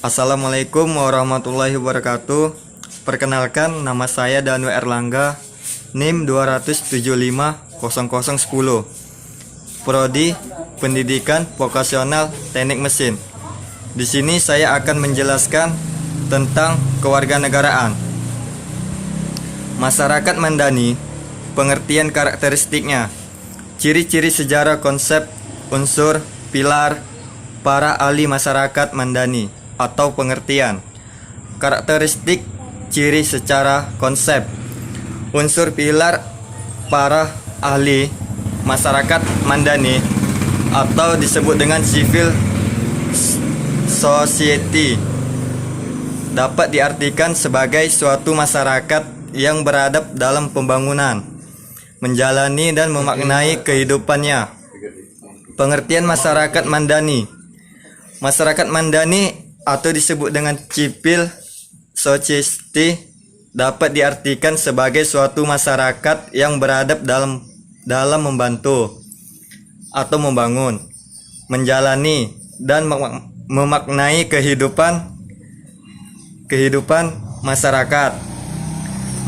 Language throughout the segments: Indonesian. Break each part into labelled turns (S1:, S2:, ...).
S1: Assalamualaikum warahmatullahi wabarakatuh. Perkenalkan, nama saya Danu Erlangga, NIM 2750010. Prodi Pendidikan Vokasional Teknik Mesin. Di sini saya akan menjelaskan tentang kewarganegaraan. Masyarakat Mandani, pengertian karakteristiknya, ciri-ciri sejarah, konsep, unsur, pilar, para ahli masyarakat Mandani atau pengertian. Karakteristik, ciri secara konsep, unsur, pilar, para ahli masyarakat Mandani atau disebut dengan civil society, dapat diartikan sebagai suatu masyarakat yang beradab dalam pembangunan, menjalani dan memaknai kehidupannya. Pengertian masyarakat Mandani. Masyarakat Mandani atau disebut dengan civil society dapat diartikan sebagai suatu masyarakat yang beradab dalam membantu atau membangun, menjalani dan memaknai kehidupan masyarakat.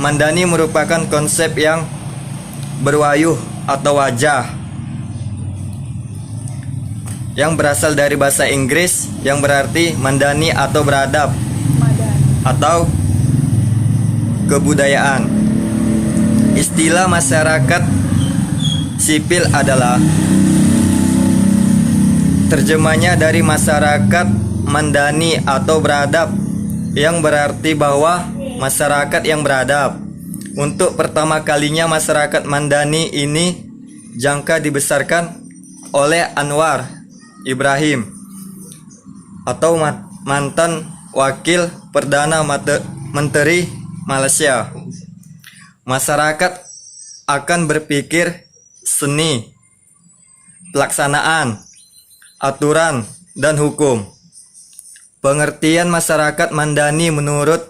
S1: Mandani merupakan konsep yang berwayuh atau wajah yang berasal dari bahasa Inggris yang berarti mandani atau beradab atau kebudayaan. Istilah masyarakat sipil adalah terjemahnya dari masyarakat mandani atau beradab, yang berarti bahwa masyarakat yang beradab. Untuk pertama kalinya masyarakat Mandani ini jangka dibesarkan oleh Anwar Ibrahim atau mantan wakil Perdana Menteri Malaysia. Masyarakat akan berpikir seni, pelaksanaan, aturan, dan hukum. Pengertian masyarakat Mandani menurut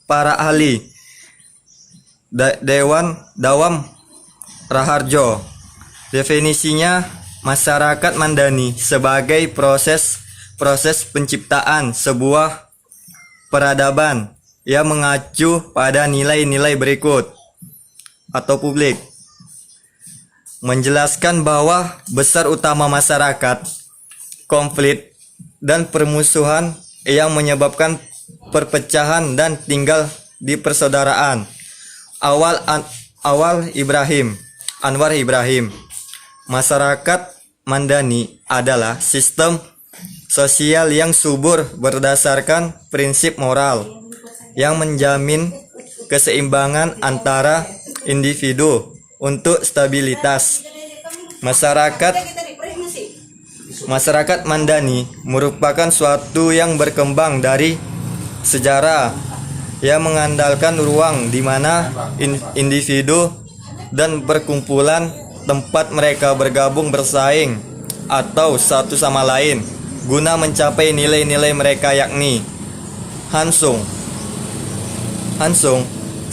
S1: para ahli Dawam Raharjo. Definisinya, masyarakat Mandani sebagai proses penciptaan sebuah peradaban yang mengacu pada nilai-nilai berikut atau publik. Menjelaskan bahwa besar utama masyarakat, konflik dan permusuhan yang menyebabkan perpecahan dan tinggal di persaudaraan. Anwar Ibrahim. Masyarakat Mandani adalah sistem sosial yang subur berdasarkan prinsip moral yang menjamin keseimbangan antara individu untuk stabilitas. Masyarakat Mandani merupakan suatu yang berkembang dari sejarah yang mengandalkan ruang di mana individu dan perkumpulan tempat mereka bergabung bersaing atau satu sama lain guna mencapai nilai-nilai mereka, yakni Hansung,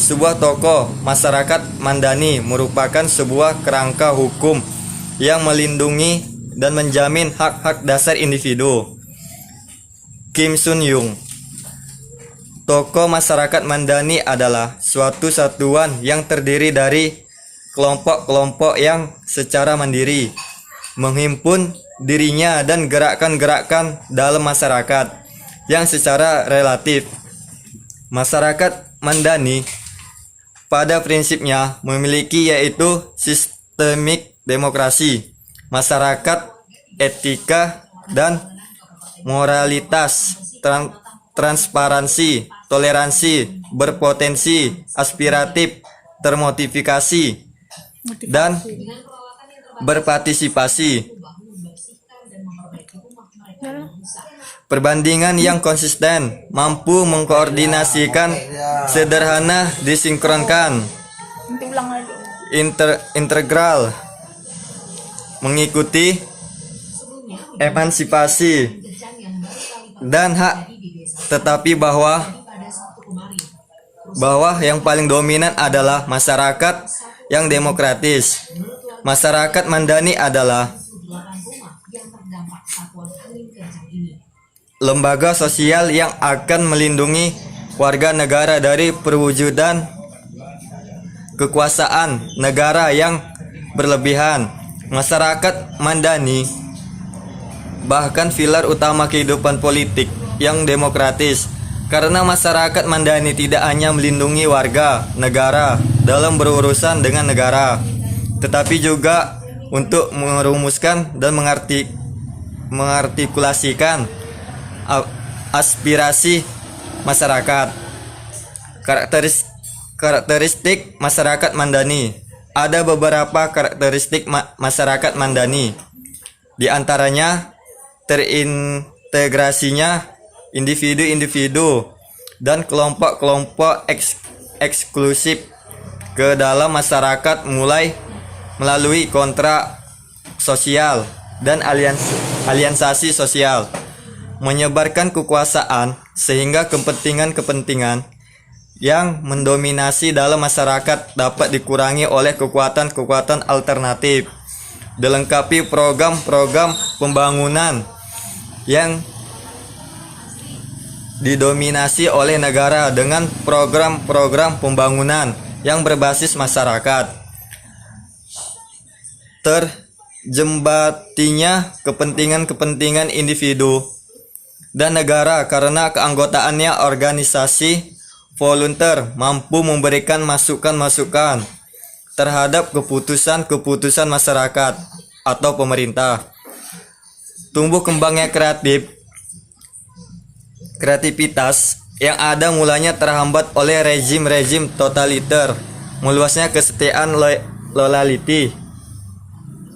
S1: sebuah tokoh masyarakat Mandani, merupakan sebuah kerangka hukum yang melindungi dan menjamin hak-hak dasar individu. Kim Sun Yung, tokoh masyarakat Mandani adalah suatu satuan yang terdiri dari kelompok-kelompok yang secara mandiri menghimpun dirinya dan gerakan-gerakan dalam masyarakat yang secara relatif. Masyarakat Mandani pada prinsipnya memiliki yaitu sistemik demokrasi, masyarakat, etika dan moralitas, transparansi, toleransi, berpotensi, aspiratif, termotivasi, dan berpartisipasi. Perbandingan yang konsisten, mampu mengkoordinasikan, sederhana, disinkronkan, integral, mengikuti emansipasi dan hak, tetapi bahwa yang paling dominan adalah masyarakat yang demokratis. Masyarakat Mandani adalah lembaga sosial yang akan melindungi warga negara dari perwujudan kekuasaan negara yang berlebihan. Masyarakat Mandani bahkan pilar utama kehidupan politik yang demokratis, karena masyarakat Mandani tidak hanya melindungi warga negara dalam berurusan dengan negara, tetapi juga untuk merumuskan dan mengartikulasikan aspirasi masyarakat. Karakteristik masyarakat Mandani. Ada beberapa karakteristik masyarakat Mandani. Di antaranya terintegrasinya individu-individu dan kelompok-kelompok eksklusif ke dalam masyarakat melalui kontrak sosial dan aliansasi sosial, menyebarkan kekuasaan sehingga kepentingan-kepentingan yang mendominasi dalam masyarakat dapat dikurangi oleh kekuatan-kekuatan alternatif, dilengkapi program-program pembangunan yang didominasi oleh negara dengan program-program pembangunan yang berbasis masyarakat. Terjembatinya kepentingan-kepentingan individu dan negara karena keanggotaannya organisasi volunteer mampu memberikan masukan-masukan terhadap keputusan-keputusan masyarakat atau pemerintah. Tumbuh kembangnya kreativitas yang ada mulanya terhambat oleh rezim-rezim totaliter, meluasnya kesetiaan loyalty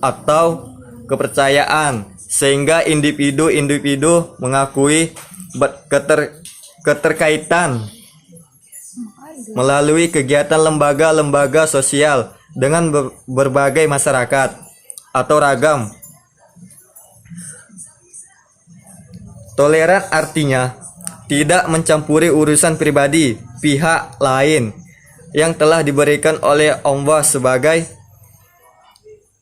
S1: atau kepercayaan, sehingga individu-individu mengakui keterkaitan melalui kegiatan lembaga-lembaga sosial dengan berbagai masyarakat atau ragam. Toleran artinya tidak mencampuri urusan pribadi pihak lain yang telah diberikan oleh Allah sebagai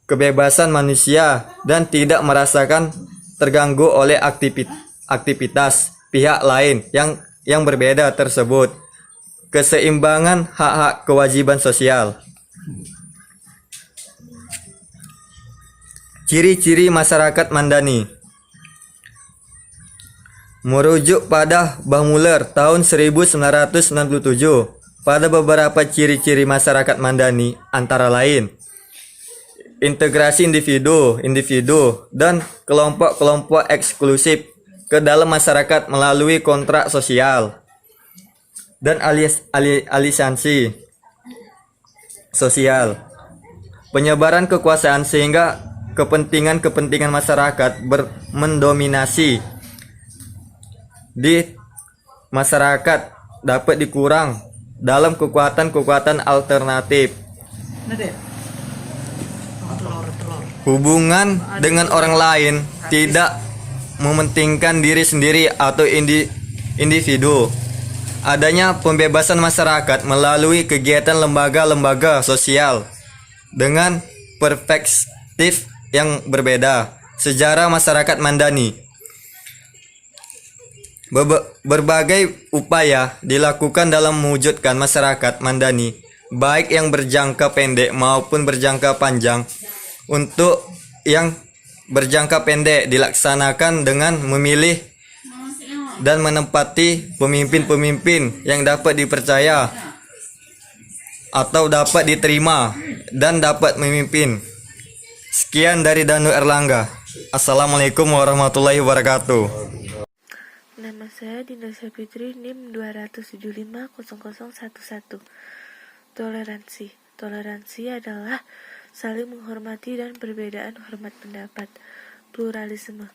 S1: kebebasan manusia dan tidak merasakan terganggu oleh aktivitas pihak lain yang berbeda tersebut. Keseimbangan hak-hak kewajiban sosial. Ciri-ciri masyarakat Mandani. Merujuk pada Bahmuller tahun 1997, pada beberapa ciri-ciri masyarakat Mandani antara lain integrasi individu dan kelompok-kelompok eksklusif ke dalam masyarakat melalui kontrak sosial dan aliansi sosial, penyebaran kekuasaan sehingga kepentingan-kepentingan masyarakat mendominasi di masyarakat dapat dikurang dalam kekuatan-kekuatan alternatif. Hubungan dengan orang lain tidak mementingkan diri sendiri atau individu. Adanya pembebasan masyarakat melalui kegiatan lembaga-lembaga sosial dengan perspektif yang berbeda. Sejarah masyarakat Mandani. Berbagai upaya dilakukan dalam mewujudkan masyarakat Mandani, baik yang berjangka pendek maupun berjangka panjang. Untuk yang berjangka pendek dilaksanakan dengan memilih dan menempati pemimpin-pemimpin yang dapat dipercaya atau dapat diterima dan dapat memimpin. Sekian dari Danu Erlangga. Assalamualaikum warahmatullahi wabarakatuh.
S2: Nama saya Dinda Sapitri, NIM 2750011. Toleransi adalah saling menghormati dan perbedaan hormat pendapat. Pluralisme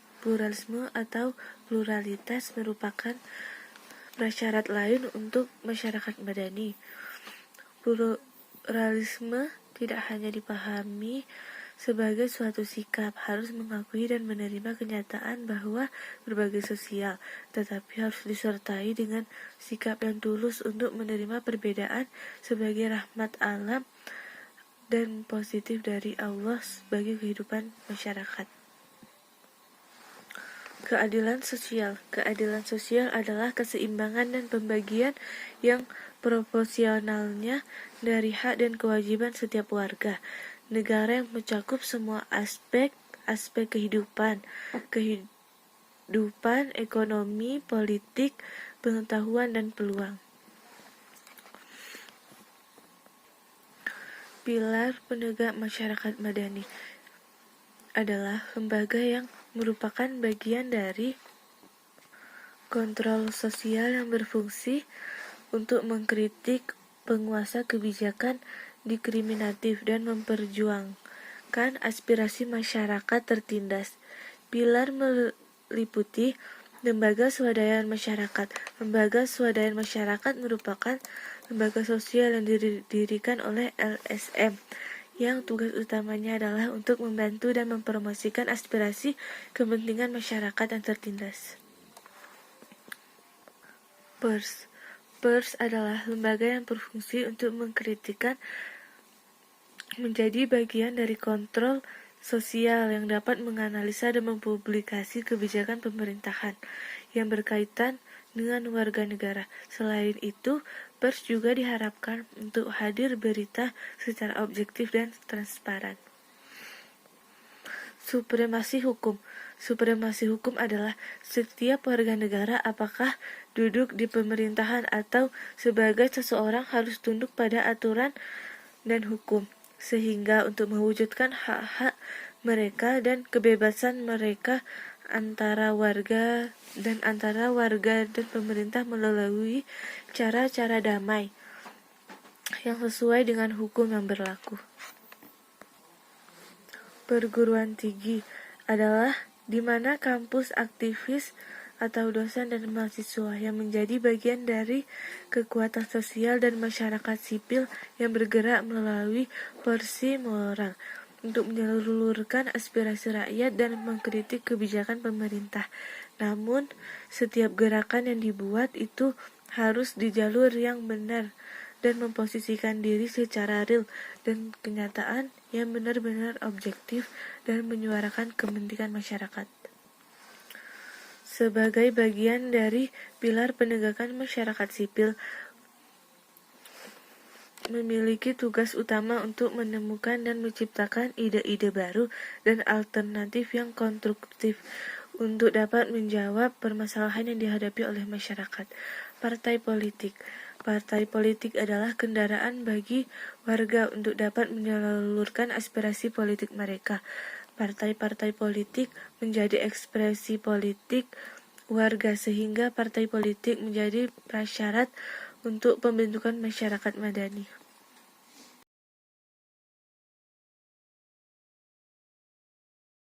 S2: atau pluralitas merupakan prasyarat lain untuk masyarakat Madani. Pluralisme tidak hanya dipahami sebagai suatu sikap harus mengakui dan menerima kenyataan bahwa berbagai sosial, tetapi harus disertai dengan sikap yang tulus untuk menerima perbedaan sebagai rahmat alam dan positif dari Allah bagi kehidupan masyarakat. Keadilan sosial. Keadilan sosial adalah keseimbangan dan pembagian yang proporsionalnya dari hak dan kewajiban setiap warga. Negara yang mencakup semua aspek kehidupan, ekonomi, politik, pengetahuan, dan peluang. Pilar penegak masyarakat madani adalah lembaga yang merupakan bagian dari kontrol sosial yang berfungsi untuk mengkritik penguasa kebijakan diskriminatif dan memperjuangkan aspirasi masyarakat tertindas. Pilar meliputi lembaga swadaya masyarakat. Lembaga swadaya masyarakat merupakan lembaga sosial yang didirikan oleh LSM yang tugas utamanya adalah untuk membantu dan mempromosikan aspirasi kepentingan masyarakat yang tertindas. PERS. PERS adalah lembaga yang berfungsi untuk mengkritikkan menjadi bagian dari kontrol sosial yang dapat menganalisa dan mempublikasi kebijakan pemerintahan yang berkaitan dengan warga negara. Selain itu, pers juga diharapkan untuk hadir berita secara objektif dan transparan. Supremasi hukum. Supremasi hukum adalah setiap warga negara, apakah duduk di pemerintahan atau sebagai seseorang, harus tunduk pada aturan dan hukum, sehingga untuk mewujudkan hak-hak mereka dan kebebasan mereka antara warga dan pemerintah melalui cara-cara damai yang sesuai dengan hukum yang berlaku. Perguruan tinggi adalah di mana kampus, aktivis atau dosen dan mahasiswa yang menjadi bagian dari kekuatan sosial dan masyarakat sipil yang bergerak melalui porsi moral untuk menyalurkan aspirasi rakyat dan mengkritik kebijakan pemerintah. Namun, setiap gerakan yang dibuat itu harus di jalur yang benar dan memposisikan diri secara real dan kenyataan yang benar-benar objektif dan menyuarakan kepentingan masyarakat. Sebagai bagian dari pilar penegakan masyarakat sipil, memiliki tugas utama untuk menemukan dan menciptakan ide-ide baru dan alternatif yang konstruktif untuk dapat menjawab permasalahan yang dihadapi oleh masyarakat. Partai politik. Partai politik adalah kendaraan bagi warga untuk dapat menyalurkan aspirasi politik mereka. Partai-partai politik menjadi ekspresi politik warga, sehingga partai politik menjadi prasyarat untuk pembentukan masyarakat madani.